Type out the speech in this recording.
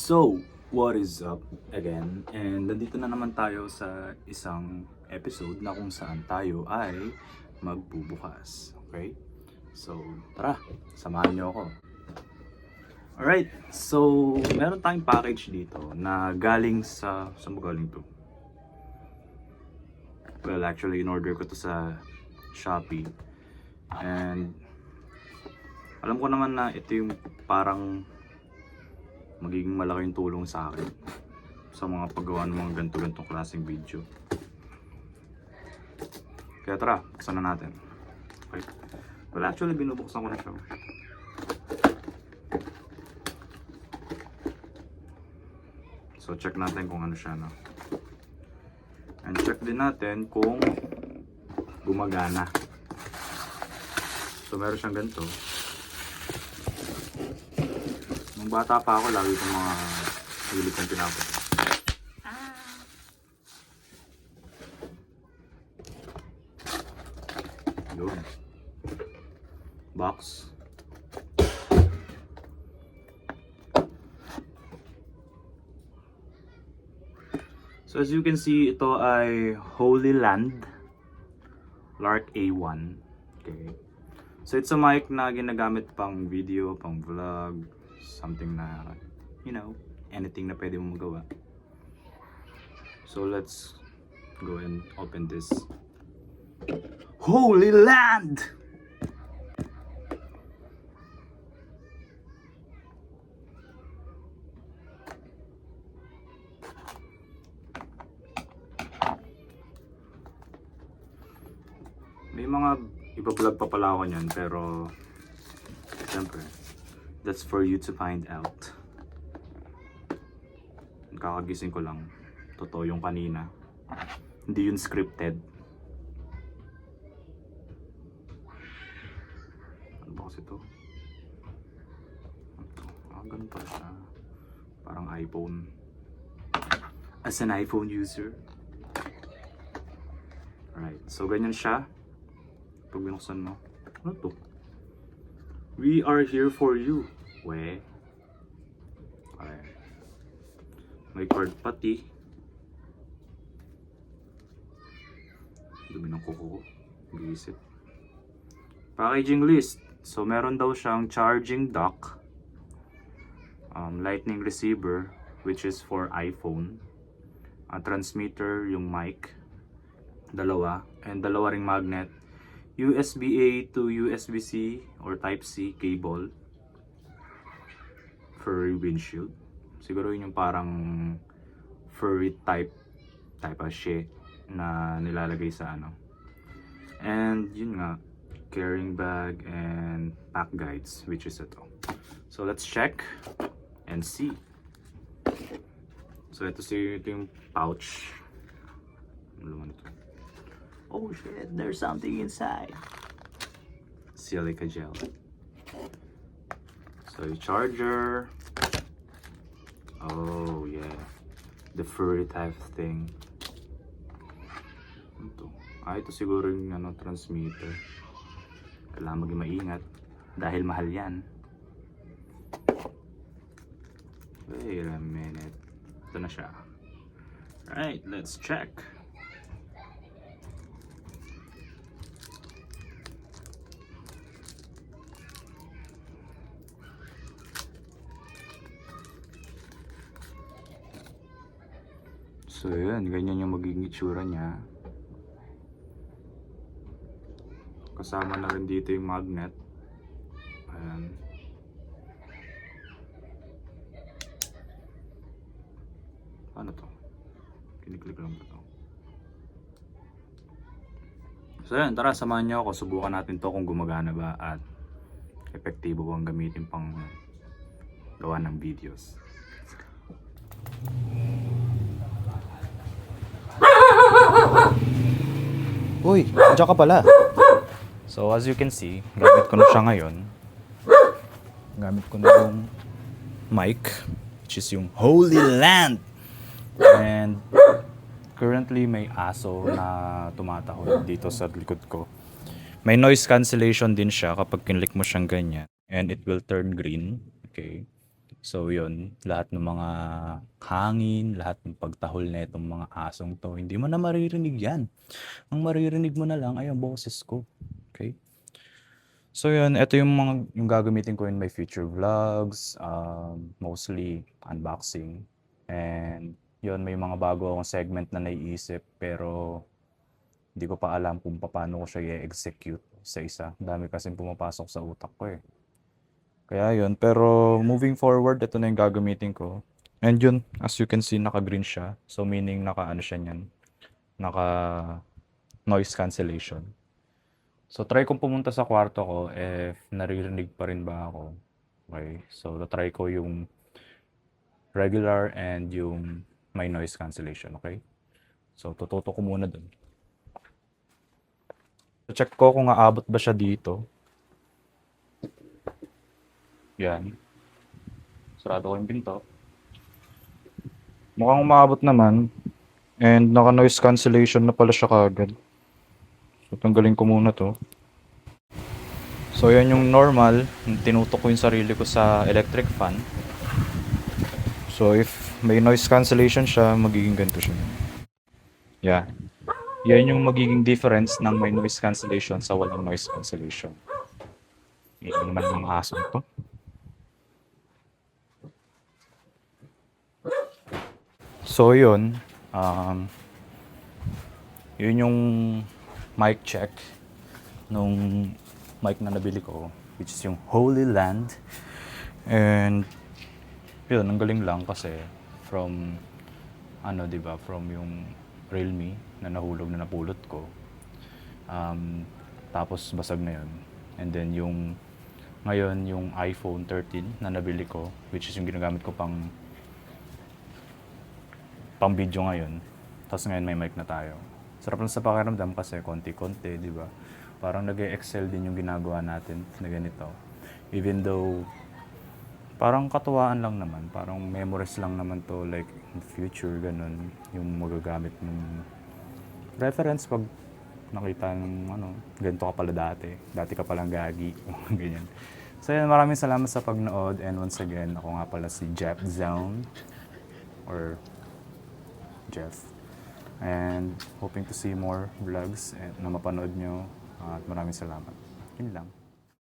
So, what is up again? And nandito na naman tayo sa isang episode na kung saan tayo ay magbubukas. Okay? So, tara, samahan niyo ako. Alright, so meron tayong package dito na galing sa... Saan ba galing to? Well, actually, in-order ko to sa Shopee. And alam ko naman na ito yung parang magiging malaking tulong sa akin sa mga paggawa ng mga ganito-gantong klaseng video. Kaya tara, buksan na natin. Okay. Well, actually, binubuksan ko na siya. So, check natin kung ano siya, no? And check din natin kung gumagana. So, meron siyang ganito. Nung bata pa ako, lagi kong mga hilig kong tinapos. Yun. Box. So as you can see, ito ay Holy Land Lark A1. Okay. So it's a mic na ginagamit pang video, pang vlog, something na, you know, anything na pwede mo magawa. So let's go and open this Holy Land! May mga iba-vlog pa pala ako niyan, pero siyempre, that's for you to find out. Kakagising ko lang. Totoo yung kanina. Hindi yun scripted. Ano ba kasi ito? Ganun pala siya. Parang iPhone. As an iPhone user. Alright, so ganyan siya. Pag binuksan mo, ano to? We are here for you. We. Okay. May card pati. Dumi ng kuko ko. Bisit. Packaging list. So meron daw siyang charging dock. Lightning receiver, which is for iPhone. Transmitter, yung mic. Dalawa. And dalawa ring magnet. USB-A to USB-C or Type-C cable. Furry windshield. Siguro yun yung parang furry type shit na nilalagay sa ano. And yun nga, carrying bag and pack guides, which is ito. So let's check and see. So ito yung pouch. Ano naman ito? Oh shit, there's something inside. Silica gel. So yung charger. Oh yeah. The furry type thing. Ito. Ito siguro yung transmitter. Kailangan maging maingat. Dahil mahal yan. Wait a minute. Ito na siya. Alright, let's check. So yun, ganyan yung magiging itsura niya. Kasama na rin dito yung magnet. Ayan. Ano to? Kiniklik lang ba to? So yun, tara samahan niyo ako. Subukan natin to kung gumagana ba at epektibo bang gamitin pang gawa ng videos. Uy, dyan ka pala. So as you can see, gamit ko na siya ngayon. Gamit ko na yung mic, which is yung Holy Land. And currently may aso na tumatahol dito sa likod ko. May noise cancellation din siya kapag kinlik mo siyang ganyan. And it will turn green. Okay. So yun, lahat ng mga hangin, lahat ng pagtahol na itong mga asong 'to, hindi mo na maririnig yan. Ang maririnig mo na lang ay ang boses ko, okey? So yun, eto yung gagamitin ko in my future vlogs, mostly unboxing. And yun, may mga bago akong segment na naiisip pero hindi ko pa alam kung papaano ko siya i-execute isa-isa. Ang dami kasing pumapasok sa utak ko, eh. Kaya yun, pero moving forward, ito na yung gagamitin ko. And yun, as you can see, naka-green siya. So meaning naka-ano siya niyan, naka-noise cancellation. So try kong pumunta sa kwarto ko if naririnig pa rin ba ako. Okay, so try ko yung regular and yung may noise cancellation, okay? So tututok ko muna dun. So check ko kung aabot ba siya dito. Yan. Sarado ko yung pinto. Mukhang umaabot naman. And naka-noise cancellation na pala siya kaagad. So tanggalin ko muna to. So yan yung normal. Tinutok ko yung sarili ko sa electric fan. So if may noise cancellation siya, magiging ganito siya. Yeah. Yan yung magiging difference ng may noise cancellation sa walang noise cancellation. Yan naman yung aso to. So yun, yun yung mic check nung mic na nabili ko, which is yung Holy Land. And yun, ang galing lang kasi from ano, 'di ba, from yung Realme na nahulog na napulot ko. Tapos basag na yun. And then yung ngayon yung iPhone 13 na nabili ko, which is yung ginagamit ko pang video ngayon. Tapos ngayon may mic na tayo. Sarap lang sa pakiramdam kasi konti-konti, 'di ba? Parang nag-e-excel din yung ginagawa natin na ganito. Even though parang katuwaan lang naman, parang memories lang naman to, like in the future, ganun, yung magagamit ng reference pag nakita ng ano, ganito ka pala dati ka palang gagi, ganyan. So yan, maraming salamat sa pagnood, and once again, ako nga pala si Jeff Zone, or Jeff, and hoping to see more vlogs na mapanood nyo, at maraming salamat. Yun lang.